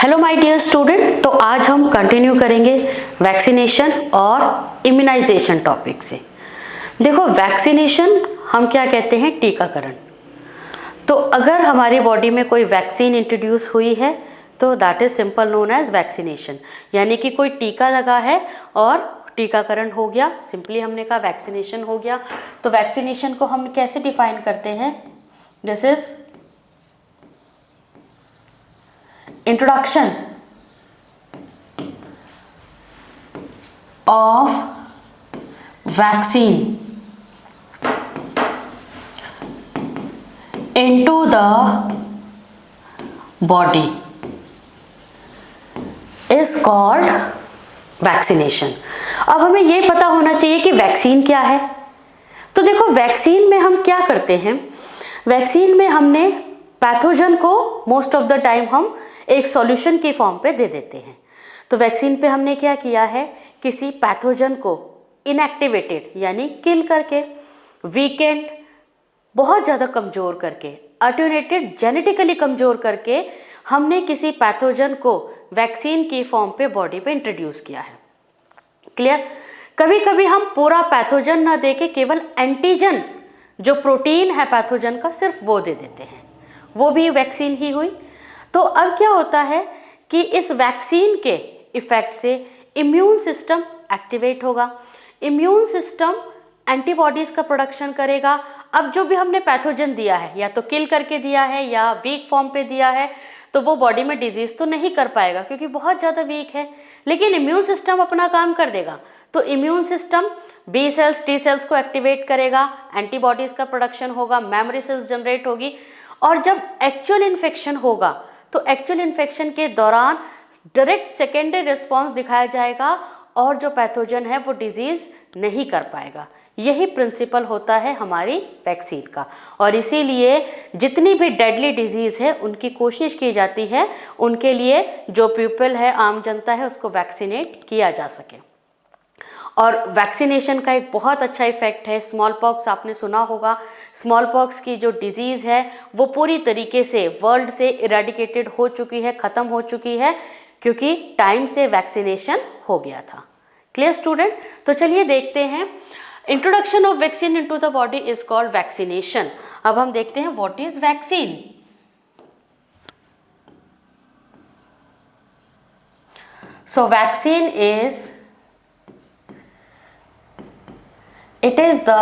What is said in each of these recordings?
Hello my dear student, तो आज हम कंटिन्यू करेंगे वैक्सीनेशन और इम्यूनाइजेशन टॉपिक से। देखो, वैक्सीनेशन हम क्या कहते हैं? टीकाकरण। तो अगर हमारी बॉडी में कोई वैक्सीन इंट्रोड्यूस हुई है तो that is simple known as vaccination, यानी कि कोई टीका लगा है और टीकाकरण हो गया, सिंपली हमने कहा वैक्सीनेशन हो गया। तो वैक्सीनेशन को हम कैसे डिफाइन करते हैं? This is introduction of vaccine into the body is called vaccination। अब हमें ये पता होना चाहिए कि वैक्सीन क्या है। तो देखो, वैक्सीन में हम क्या करते हैं? वैक्सीन में हमने पैथोजन को मोस्ट ऑफ द टाइम हम एक सॉल्यूशन की फॉर्म पे दे देते हैं। तो वैक्सीन पे हमने क्या किया है? किसी पैथोजन को इनएक्टिवेटेड यानी किल करके, वीकेंड बहुत ज़्यादा कमज़ोर करके, अटेन्यूएटेड जेनेटिकली कमज़ोर करके हमने किसी पैथोजन को वैक्सीन की फॉर्म पे बॉडी पे इंट्रोड्यूस किया है। क्लियर? कभी कभी हम पूरा पैथोजन ना दे के केवल एंटीजन जो प्रोटीन है पैथोजन का सिर्फ वो दे देते हैं, वो भी वैक्सीन ही हुई। तो अब क्या होता है कि इस वैक्सीन के इफेक्ट से इम्यून सिस्टम एक्टिवेट होगा, इम्यून सिस्टम एंटीबॉडीज़ का प्रोडक्शन करेगा। अब जो भी हमने पैथोजन दिया है, या तो किल करके दिया है या वीक फॉर्म पे दिया है, तो वो बॉडी में डिजीज़ तो नहीं कर पाएगा क्योंकि बहुत ज़्यादा वीक है, लेकिन इम्यून सिस्टम अपना काम कर देगा। तो immune system B cells, T cells को एक्टिवेट करेगा, एंटीबॉडीज़ का प्रोडक्शन होगा, मेमोरी सेल्स जनरेट होगी, और जब एक्चुअल इन्फेक्शन होगा तो एक्चुअल इन्फेक्शन के दौरान डायरेक्ट सेकेंडरी रिस्पॉन्स दिखाया जाएगा और जो पैथोजन है वो डिजीज़ नहीं कर पाएगा। यही प्रिंसिपल होता है हमारी वैक्सीन का, और इसीलिए जितनी भी डेडली डिजीज़ है उनकी कोशिश की जाती है उनके लिए जो पीपल है, आम जनता है, उसको वैक्सीनेट किया जा सके। और वैक्सीनेशन का एक बहुत अच्छा इफेक्ट है, स्मॉल पॉक्स आपने सुना होगा। स्मॉल पॉक्स की जो डिजीज़ है वो पूरी तरीके से वर्ल्ड से इरेडिकेटेड हो चुकी है, ख़त्म हो चुकी है, क्योंकि टाइम से वैक्सीनेशन हो गया था। Clear student? तो चलिए देखते हैं, introduction of vaccine into the body is called vaccination. अब हम देखते हैं what is vaccine. So vaccine is, it is the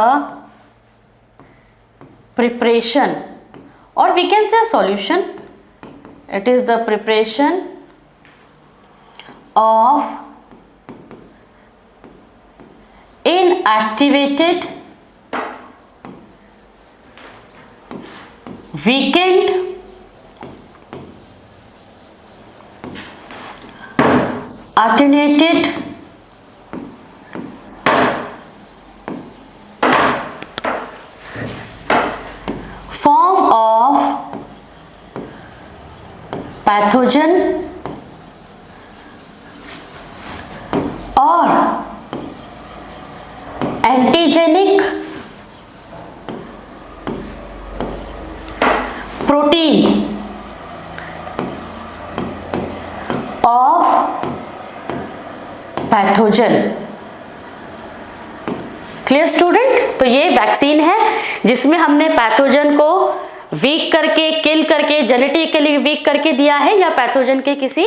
preparation, or we can say solution. It is the preparation of inactivated, weakened, attenuated form of pathogen or antigenic protein of pathogen। Clear student? तो ये vaccine है जिसमें हमने pathogen को week करके, किल करके, genetically week करके दिया है, या पैथोजन के किसी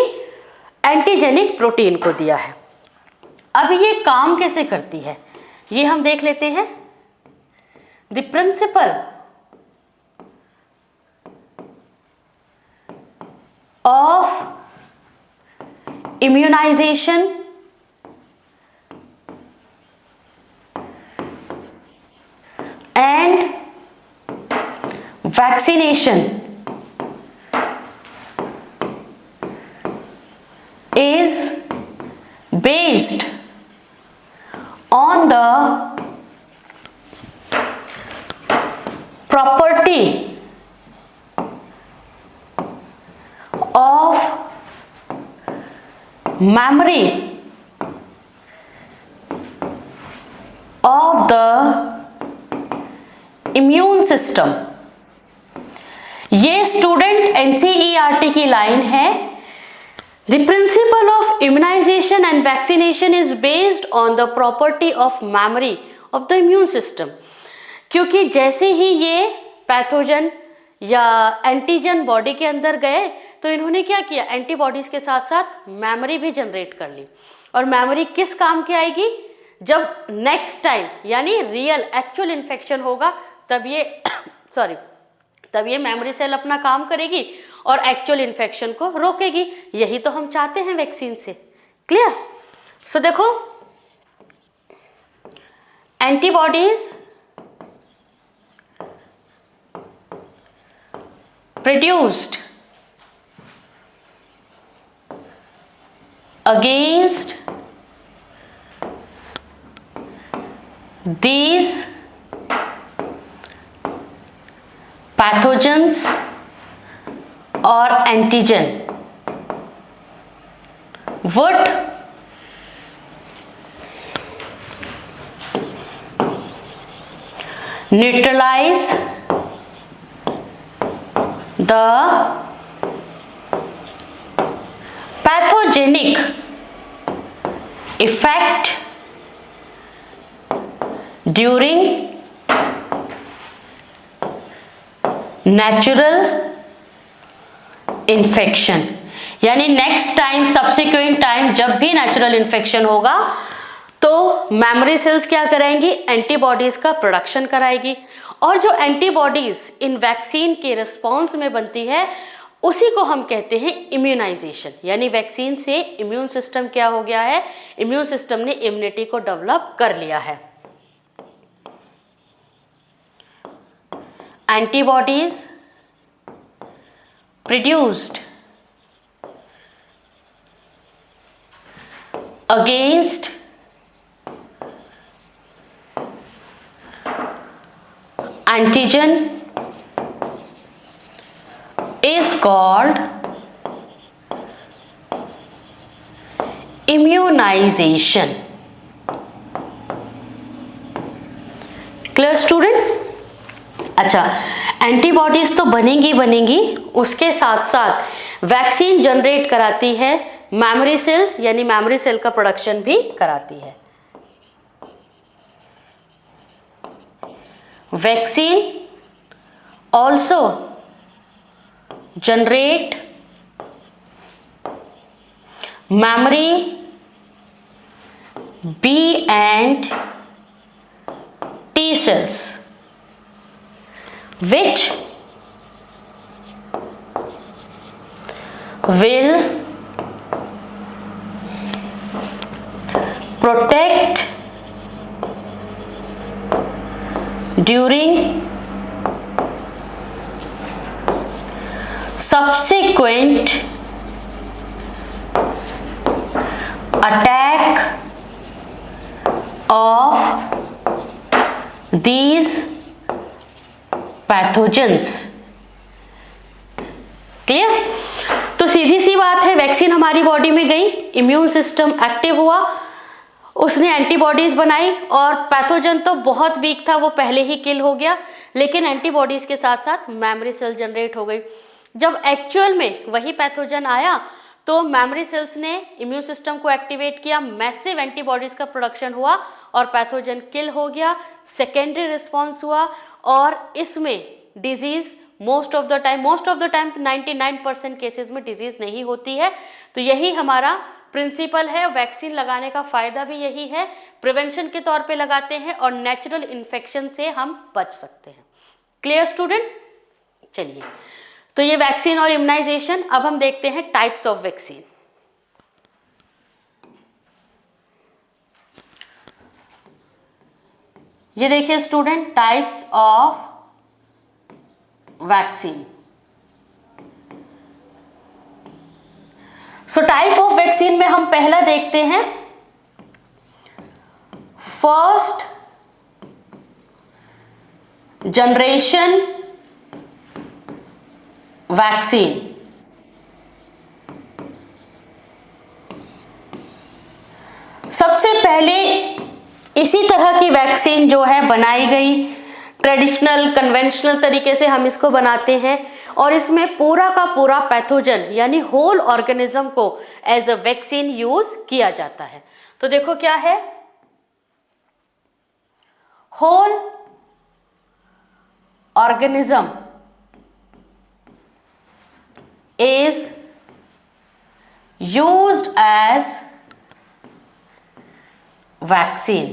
एंटीजेनिक प्रोटीन को दिया है। अब ये काम कैसे करती है ये हम देख लेते हैं। The principle of immunization and vaccination is based on the property of memory of the immune system. ये स्टूडेंट एनसीईआरटी की लाइन है The principle of immunization and vaccination is based on the property of memory of the immune system. क्योंकि जैसे ही ये pathogen या antigen body के अंदर गए तो इन्होंने क्या किया, एंटीबॉडीज के साथ साथ मेमोरी भी जनरेट कर ली। और मेमोरी किस काम की आएगी, जब नेक्स्ट टाइम यानी रियल एक्चुअल इन्फेक्शन होगा तब ये तब ये मेमोरी सेल अपना काम करेगी और एक्चुअल इन्फेक्शन को रोकेगी। यही तो हम चाहते हैं वैक्सीन से। क्लियर? सो देखो, antibodies produced against these pathogens or antigen would neutralize the pathogenic effect during natural infection। यानी नेक्स्ट टाइम, सब्सिक्वेंट टाइम जब भी नेचुरल इन्फेक्शन होगा तो मेमोरी सेल्स क्या कराएंगी, एंटीबॉडीज का प्रोडक्शन कराएगी। और जो एंटीबॉडीज इन वैक्सीन के रिस्पॉन्स में बनती है उसी को हम कहते हैं इम्यूनाइजेशन। यानी वैक्सीन से इम्यून सिस्टम क्या हो गया है, इम्यून सिस्टम ने इम्यूनिटी को डेवलप कर लिया है। Antibodies produced against antigen is called immunization। Clear student? अच्छा, एंटीबॉडीज तो बनेंगी, उसके साथ साथ वैक्सीन जनरेट कराती है मेमोरी सेल्स, यानी मेमोरी सेल का प्रोडक्शन भी कराती है। Vaccine also generate memory B and T cells which will protect during subsequent attack of these pathogens. Clear? तो सीधी सी बात है, वैक्सीन हमारी बॉडी में गई, इम्यून सिस्टम एक्टिव हुआ, उसने एंटीबॉडीज बनाई और पैथोजन तो बहुत वीक था, वो पहले ही किल हो गया, लेकिन एंटीबॉडीज के साथ साथ मेमोरी सेल जनरेट हो गई। जब एक्चुअल में वही पैथोजन आया तो मेमोरी सेल्स ने इम्यून सिस्टम को एक्टिवेट किया, मैसिव एंटीबॉडीज का प्रोडक्शन हुआ और पैथोजन किल हो गया, सेकेंडरी रिस्पॉन्स हुआ और इसमें disease most of the time 99% cases में डिजीज नहीं होती है। तो यही हमारा प्रिंसिपल है, वैक्सीन लगाने का फायदा भी यही है, प्रिवेंशन के तौर पे लगाते हैं और नेचुरल इन्फेक्शन से हम बच सकते हैं। Clear student? चलिए, तो ये वैक्सीन और इम्यूनाइजेशन। अब हम देखते हैं टाइप्स ऑफ वैक्सीन। ये देखिए student, types of vaccine. So type of vaccine में हम पहला देखते हैं फर्स्ट जनरेशन वैक्सीन। सबसे पहले इसी तरह की वैक्सीन जो है बनाई गई, ट्रेडिशनल कन्वेंशनल तरीके से हम इसको बनाते हैं और इसमें पूरा का पूरा पैथोजन यानी होल ऑर्गेनिज्म को एज अ वैक्सीन यूज किया जाता है। तो देखो क्या है, whole organism is used as vaccine.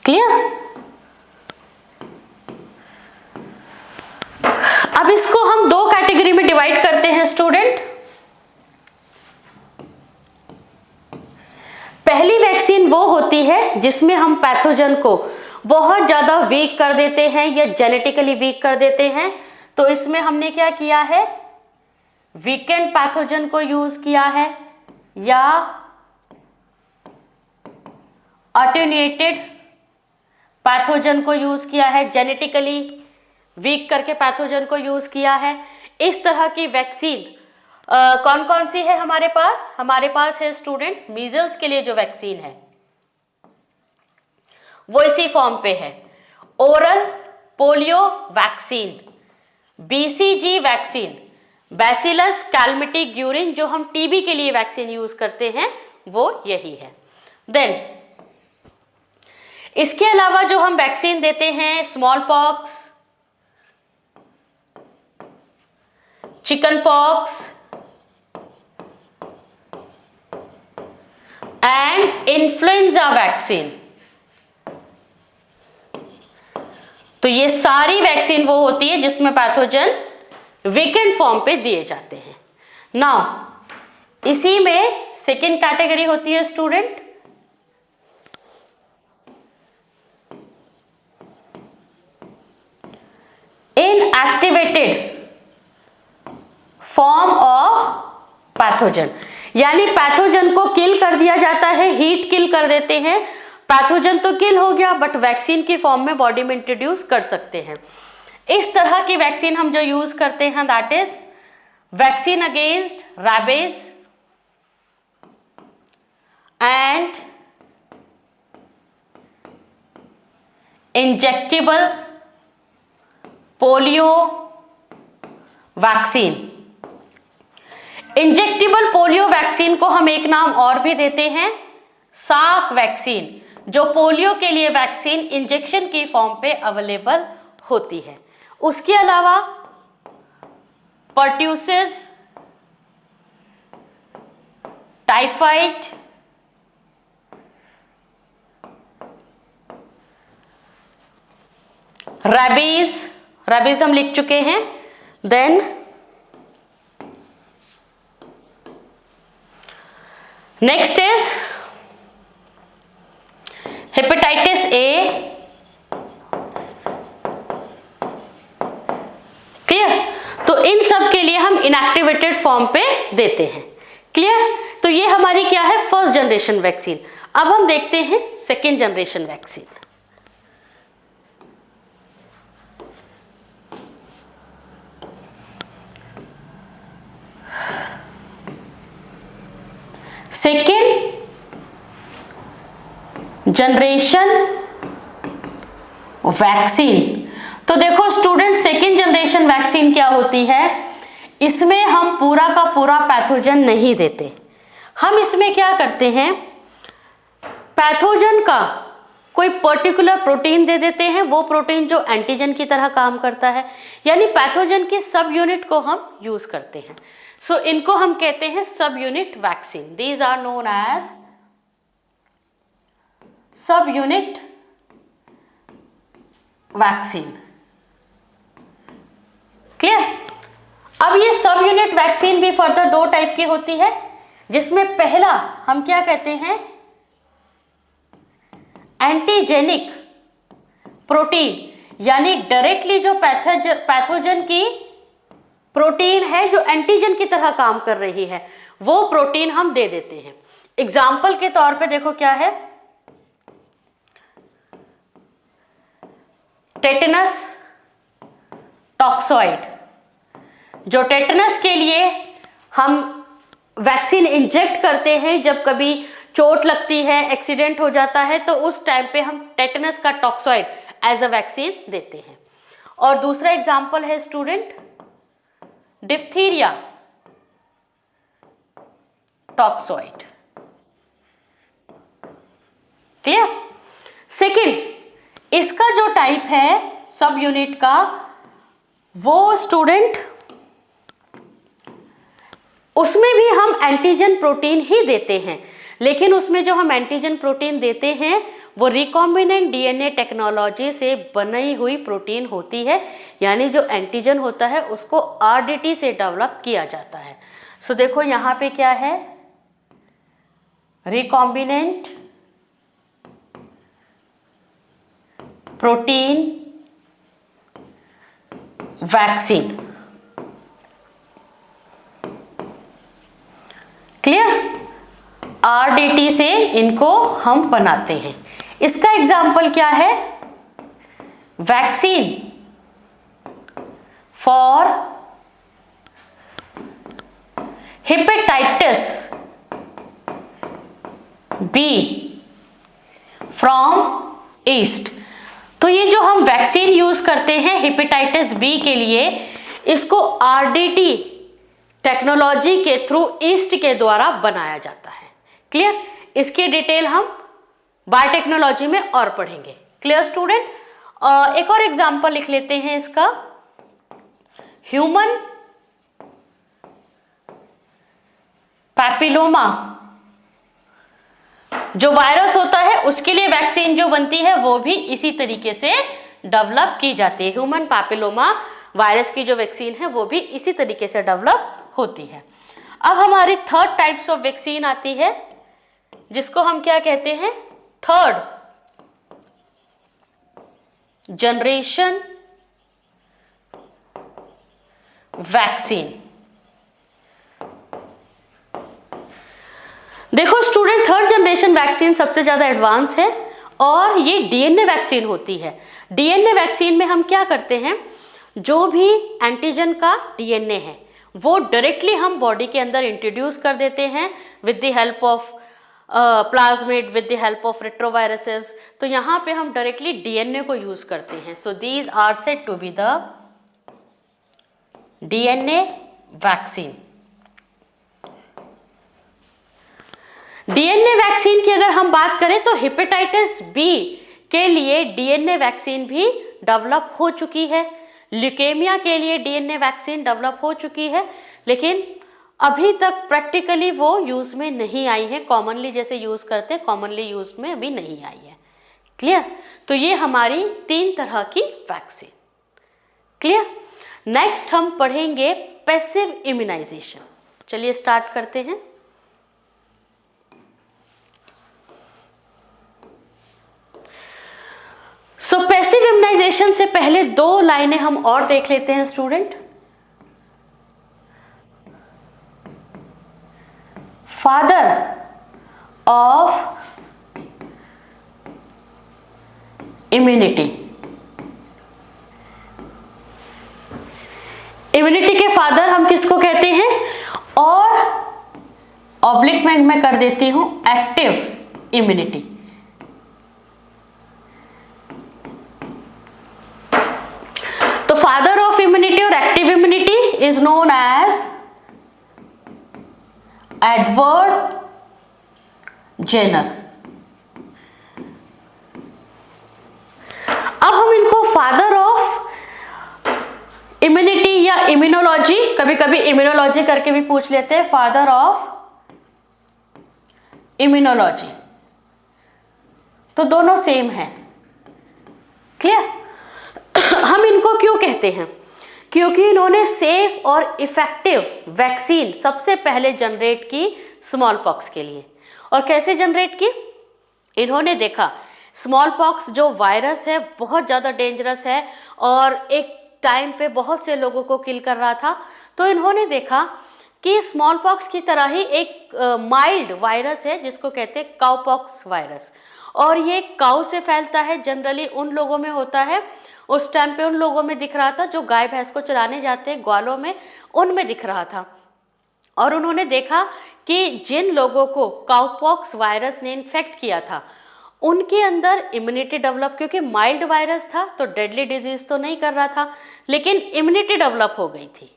Clear? अब इसको हम दो कैटेगरी में डिवाइड करते हैं स्टूडेंट। पहली वैक्सीन वो होती है जिसमें हम पैथोजन को बहुत ज्यादा वीक कर देते हैं या जेनेटिकली वीक कर देते हैं। तो इसमें हमने क्या किया है, वीकेंड पैथोजन को यूज किया है या अटेन्यूएटेड पैथोजन को यूज किया है, जेनेटिकली वीक करके पैथोजन को यूज किया है। इस तरह की वैक्सीन कौन कौन सी है हमारे पास? हमारे पास है स्टूडेंट मीजल्स के लिए जो वैक्सीन है वो इसी फॉर्म पे है, oral polio vaccine, BCG vaccine, bacillus Calmette Guerin जो हम टीबी के लिए वैक्सीन यूज करते हैं वो यही है। देन इसके अलावा जो हम वैक्सीन देते हैं, small pox, chicken pox and influenza vaccine. तो ये सारी वैक्सीन वो होती है जिसमें पैथोजन वीकेंड फॉर्म पे दिए जाते हैं। नाउ इसी में सेकेंड कैटेगरी होती है student inactivated form of pathogen, यानी पैथोजन को किल कर दिया जाता है, हीट किल कर देते हैं। पैथोजन तो किल हो गया बट वैक्सीन की फॉर्म में बॉडी में इंट्रोड्यूस कर सकते हैं। इस तरह की वैक्सीन हम जो यूज करते हैं that is vaccine against rabies and injectable polio vaccine. Injectable polio vaccine को हम एक नाम और भी देते हैं, साक वैक्सीन, जो पोलियो के लिए वैक्सीन इंजेक्शन की फॉर्म पे अवेलेबल होती है। उसके अलावा पर्ट्यूसिस, टाइफाइड, रैबीज हम लिख चुके हैं। Then next is hepatitis A. Clear? तो इन सब के लिए हम इनएक्टिवेटेड फॉर्म पे देते हैं। क्लियर? तो ये हमारी क्या है, फर्स्ट जनरेशन वैक्सीन। अब हम देखते हैं second generation vaccine. Second generation vaccine. तो देखो स्टूडेंट, सेकेंड जनरेशन वैक्सीन क्या होती है, इसमें हम पूरा का पूरा पैथोजन नहीं देते। हम इसमें क्या करते हैं, पैथोजन का कोई पर्टिकुलर प्रोटीन दे देते हैं, वो प्रोटीन जो एंटीजन की तरह काम करता है, यानी पैथोजन की सब यूनिट को हम यूज करते हैं। सो इनको हम कहते हैं subunit vaccine. These are known as subunit vaccine. Clear? अब ये सब यूनिट वैक्सीन भी फर्दर दो टाइप की होती है, जिसमें पहला हम क्या कहते हैं, एंटीजेनिक प्रोटीन, यानी डायरेक्टली जो पैथोजन की प्रोटीन है जो एंटीजन की तरह काम कर रही है, वो प्रोटीन हम दे देते हैं। एग्जाम्पल के तौर पे देखो क्या है, टेटनस टॉक्सॉइड, जो टेटनस के लिए हम वैक्सीन इंजेक्ट करते हैं जब कभी चोट लगती है, एक्सीडेंट हो जाता है, तो उस टाइम पे हम टेटनस का टॉक्सॉइड एज अ वैक्सीन देते हैं। और दूसरा एग्जाम्पल है student diphtheria toxoid. Clear? Second, इसका जो टाइप है सब यूनिट का, वो स्टूडेंट उसमें भी हम एंटीजन प्रोटीन ही देते हैं, लेकिन उसमें जो हम एंटीजन प्रोटीन देते हैं वो रिकॉम्बिनेंट डीएनए टेक्नोलॉजी से बनी हुई प्रोटीन होती है, यानी जो एंटीजन होता है उसको आरडीटी से डेवलप किया जाता है। सो देखो यहाँ पे क्या है, recombinant protein vaccine. Clear? RDT से इनको हम बनाते हैं। इसका एग्जाम्पल क्या है, vaccine for hepatitis B from yeast. तो ये जो हम वैक्सीन यूज करते हैं हेपेटाइटिस बी के लिए, इसको आरडीटी टेक्नोलॉजी के थ्रू ईस्ट के द्वारा बनाया जाता है। क्लियर? इसकी डिटेल हम बायोटेक्नोलॉजी में और पढ़ेंगे। Clear student? एक और एग्जांपल लिख लेते हैं इसका, ह्यूमन पैपिलोमा जो वायरस होता है उसके लिए वैक्सीन जो बनती है वो भी इसी तरीके से डेवलप की जाती है। ह्यूमन पैपिलोमा वायरस की जो वैक्सीन है वो भी इसी तरीके से डेवलप होती है। अब हमारी थर्ड टाइप्स ऑफ वैक्सीन आती है, जिसको हम क्या कहते हैं, थर्ड जनरेशन वैक्सीन। देखो स्टूडेंट, थर्ड जनरेशन वैक्सीन सबसे ज्यादा एडवांस है और ये डीएनए वैक्सीन होती है। डीएनए वैक्सीन में हम क्या करते हैं, जो भी एंटीजन का डीएनए है वो डायरेक्टली हम बॉडी के अंदर इंट्रोड्यूस कर देते हैं with the help of plasmid, with the help of retroviruses. तो यहाँ पे हम डायरेक्टली डीएनए को यूज करते हैं। So these are said to be the DNA vaccine. DNA vaccine की अगर हम बात करें तो हेपेटाइटिस बी के लिए डीएनए वैक्सीन भी डेवलप हो चुकी है, ल्यूकेमिया के लिए डीएनए वैक्सीन डेवलप हो चुकी है, लेकिन अभी तक प्रैक्टिकली वो यूज में नहीं आई है। कॉमनली जैसे यूज करते हैं, कॉमनली यूज में अभी नहीं आई है। क्लियर? तो ये हमारी 3 तरह की वैक्सीन। क्लियर? नेक्स्ट हम पढ़ेंगे पैसिव इम्यूनाइजेशन। चलिए स्टार्ट करते हैं। सो पैसिव इम्यूनाइजेशन से पहले 2 लाइनें हम और देख लेते हैं student. Father of immunity. Immunity के फादर हम किसको कहते हैं, और ऑब्लिक में मैं कर देती हूं एक्टिव इम्यूनिटी। तो फादर ऑफ इम्यूनिटी और active immunity is known as Edward Jenner. अब हम इनको फादर ऑफ इम्यूनिटी या इम्यूनोलॉजी, कभी कभी इम्यूनोलॉजी करके भी पूछ लेते हैं, फादर ऑफ इम्यूनोलॉजी, तो दोनों सेम है। क्लियर? हम इनको क्यों कहते हैं, क्योंकि इन्होंने सेफ और इफेक्टिव वैक्सीन सबसे पहले जनरेट की स्मॉल पॉक्स के लिए। और कैसे जनरेट की? इन्होंने देखा स्मॉल पॉक्स जो वायरस है बहुत ज़्यादा डेंजरस है और एक टाइम पे बहुत से लोगों को किल कर रहा था। तो इन्होंने देखा कि स्मॉल पॉक्स की तरह ही एक माइल्ड वायरस है जिसको कहते हैं काउपॉक्स वायरस, और ये काउ से फैलता है, जनरली उन लोगों में होता है। उस टाइम पे उन लोगों में दिख रहा था जो गाय भैंस को चराने जाते हैं ग्वालों में, उनमें दिख रहा था। और उन्होंने देखा कि जिन लोगों को काउपॉक्स वायरस ने इन्फेक्ट किया था उनके अंदर इम्यूनिटी डेवलप, क्योंकि माइल्ड वायरस था तो डेडली डिजीज तो नहीं कर रहा था, लेकिन इम्यूनिटी डेवलप हो गई थी।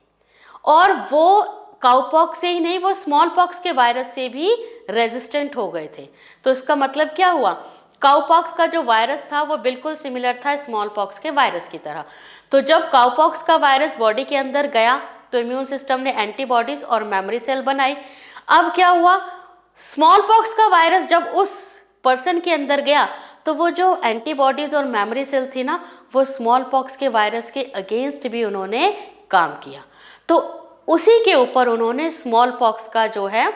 और वो काउपॉक्स से ही नहीं, वो स्मॉल पॉक्स के वायरस से भी रेजिस्टेंट हो गए थे। तो इसका मतलब क्या हुआ, काउपॉक्स का जो वायरस था वो बिल्कुल सिमिलर था स्मॉल पॉक्स के वायरस की तरह। तो जब काउपॉक्स का वायरस बॉडी के अंदर गया तो इम्यून सिस्टम ने एंटीबॉडीज और मेमोरी सेल बनाई। अब क्या हुआ, स्मॉल पॉक्स का वायरस जब उस पर्सन के अंदर गया तो वो जो एंटीबॉडीज और मेमोरी सेल थी ना, वो स्मॉल पॉक्स के वायरस के अगेंस्ट भी उन्होंने काम किया। तो उसी के ऊपर उन्होंने स्मॉल पॉक्स का जो है,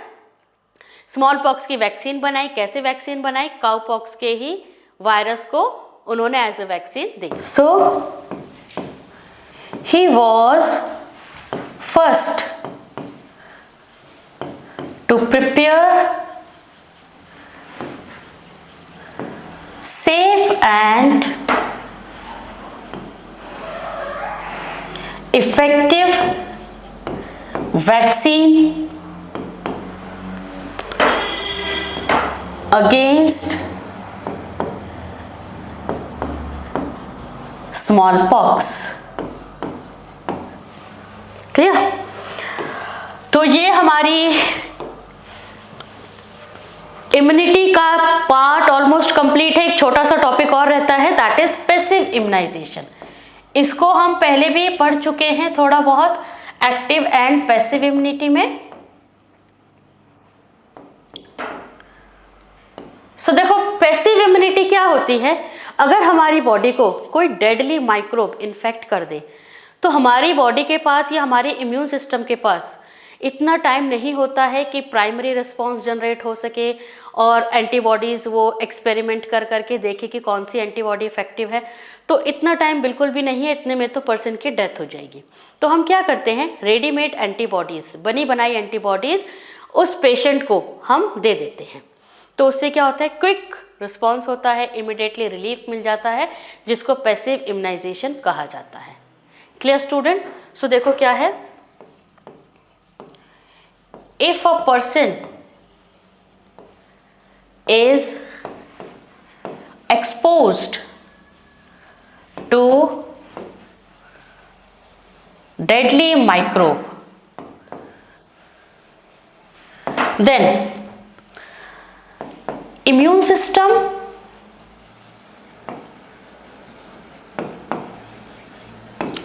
स्मॉल पॉक्स की वैक्सीन बनाई। कैसे वैक्सीन बनाई, काउ पॉक्स के ही वायरस को उन्होंने एज ए वैक्सीन दी। So he was first to prepare safe and effective vaccine against smallpox। क्लियर? तो ये हमारी इम्यूनिटी का पार्ट ऑलमोस्ट कंप्लीट है। एक छोटा सा टॉपिक और रहता है, दैट इज पैसिव इम्यूनाइजेशन। इसको हम पहले भी पढ़ चुके हैं थोड़ा बहुत, एक्टिव एंड पैसिव इम्यूनिटी में। सो देखो पैसिव इम्यूनिटी क्या होती है, अगर हमारी बॉडी को कोई डेडली माइक्रोब इन्फेक्ट कर दे तो हमारी बॉडी के पास या हमारे इम्यून सिस्टम के पास इतना टाइम नहीं होता है कि प्राइमरी रिस्पॉन्स जनरेट हो सके और एंटीबॉडीज़ वो एक्सपेरिमेंट कर करके देखे कि कौन सी एंटीबॉडी इफेक्टिव है। तो इतना टाइम बिल्कुल भी नहीं है, इतने में तो पर्सन की डेथ हो जाएगी। तो हम क्या करते हैं, रेडीमेड एंटीबॉडीज़, बनी बनाई एंटीबॉडीज़ उस पेशेंट को हम दे देते हैं। तो उससे क्या होता है, क्विक रिस्पॉन्स होता है, इमिडिएटली रिलीफ मिल जाता है, जिसको पैसिव इम्यूनाइजेशन कहा जाता है। Clear student? सो देखो क्या है, if a person is exposed to deadly microbe, then immune system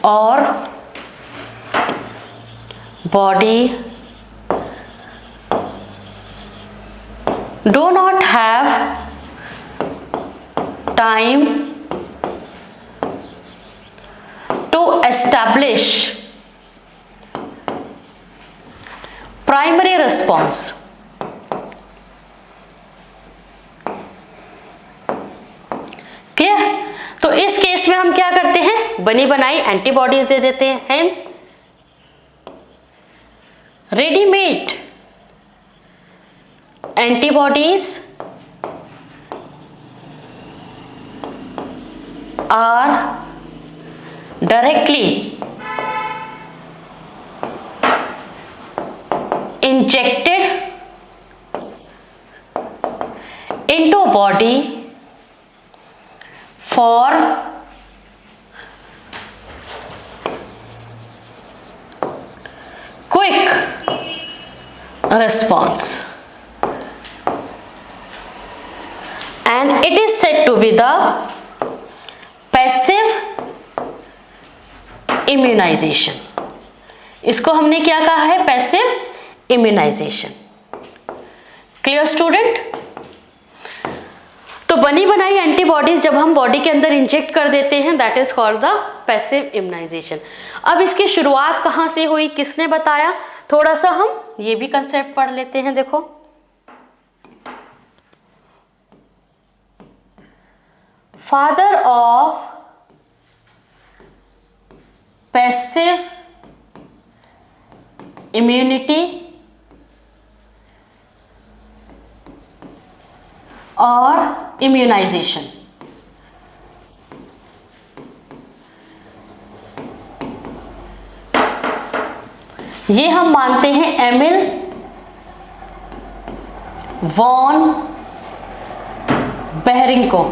or body do not have time to establish primary response। Clear? तो इस केस में हम क्या करते हैं, बनी बनाई एंटीबॉडीज दे देते हैं। Hence readymade antibodies are directly injected into body for quick response, and it is said to be the passive immunization। इसको हमने क्या कहा है, पैसिव इम्यूनाइजेशन। Clear student? तो बनी बनाई एंटीबॉडीज जब हम बॉडी के अंदर इंजेक्ट कर देते हैं, that is called the passive immunization. अब इसकी शुरुआत कहाँ से हुई, किसने बताया, थोड़ा सा हम ये भी कंसेप्ट पढ़ लेते हैं। देखो, father of passive immunity और immunization। ये हम मानते हैं एमिल वॉन बेहरिंग को।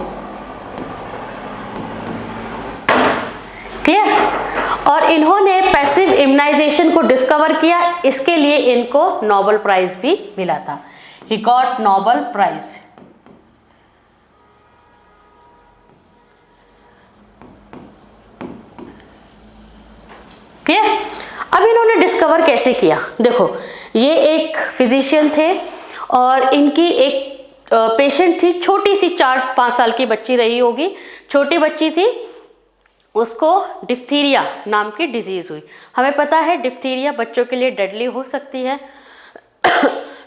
क्लियर? और इन्होंने पैसिव इम्यूनाइजेशन को डिस्कवर किया, इसके लिए इनको नोबेल प्राइज भी मिला था। He got Nobel prize. Clear? अब इन्होंने डिस्कवर कैसे किया? देखो, ये एक फिजिशियन थे और इनकी एक पेशेंट थी, छोटी सी 4-5 साल की बच्ची रही होगी, छोटी बच्ची थी, उसको डिप्थीरिया नाम की डिजीज हुई। हमें पता है डिप्थीरिया बच्चों के लिए डेडली हो सकती है।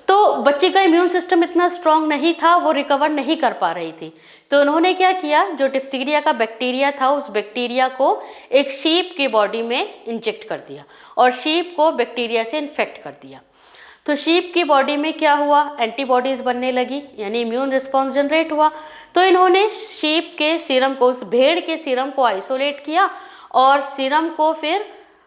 तो बच्ची का इम्यून सिस्टम इतना स्ट्रांग नहीं था, वो रिकवर नहीं कर पा रही थी। तो उन्होंने क्या किया, जो डिप्थीरिया का बैक्टीरिया था, उस बैक्टीरिया को एक शीप की बॉडी में इंजेक्ट कर दिया और शीप को बैक्टीरिया से इन्फेक्ट कर दिया। तो शीप की बॉडी में क्या हुआ, एंटीबॉडीज बनने लगी, यानी इम्यून रिस्पॉन्स जनरेट हुआ। तो इन्होंने शीप के सीरम को, उस भेड़ के सीरम को आइसोलेट किया और सीरम को फिर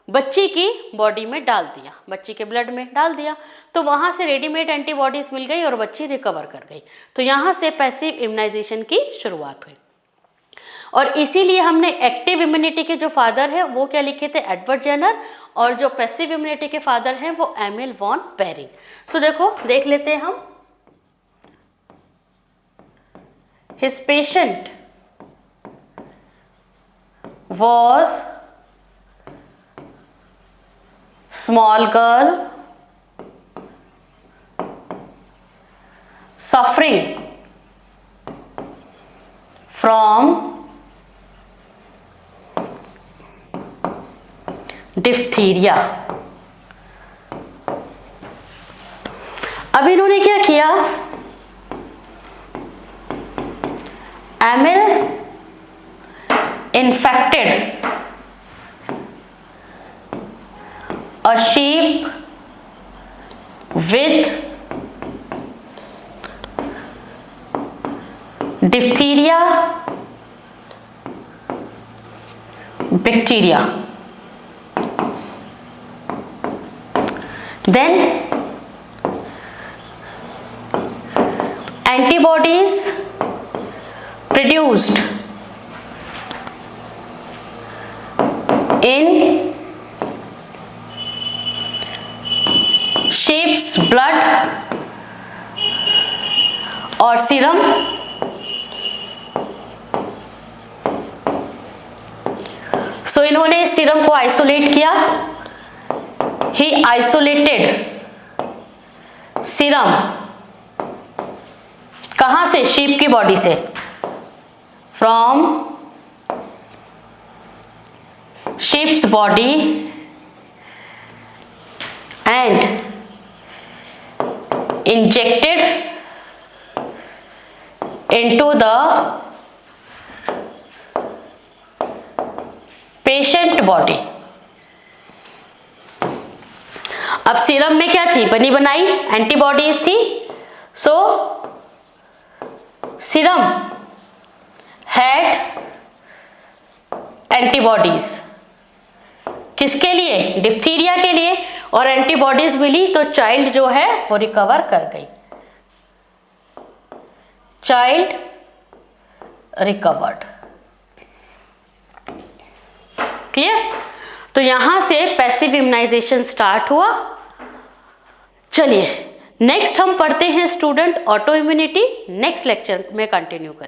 बच्ची की बॉडी में डाल दिया, बच्ची के ब्लड में डाल दिया। तो वहाँ से रेडीमेड एंटीबॉडीज मिल गई और बच्ची रिकवर कर गई। तो यहाँ से पैसिव इम्यूनाइजेशन की शुरुआत हुई। और इसीलिए हमने एक्टिव इम्यूनिटी के जो फादर है वो क्या लिखे थे, एडवर्ड जेनर, और जो पैसिव इम्यूनिटी के फादर हैं वो एमिल वॉन बेरिंग। सो देखो, देख लेते हैं हम। His patient was small girl suffering from diphtheria। अब इन्होंने क्या किया, Emil infected a sheep with diphtheria bacteria. Then antibodies produced in sheep's blood और सीरम सो इन्होंने इस सीरम को आइसोलेट किया। ही आइसोलेटेड सीरम कहां से, शीप की बॉडी से, from sheeps body and injected into the patient body। अब सीरम में क्या थी, बनी बनाई एंटीबॉडीज थी। सो सीरम हैड एंटीबॉडीज, किसके लिए, डिप्थीरिया के लिए, और एंटीबॉडीज मिली तो चाइल्ड जो है वो रिकवर कर गई, चाइल्ड रिकवर्ड। क्लियर? तो यहां से पैसिव इम्यूनाइजेशन स्टार्ट हुआ। चलिए नेक्स्ट हम पढ़ते हैं student auto immunity, next lecture में कंटिन्यू करें।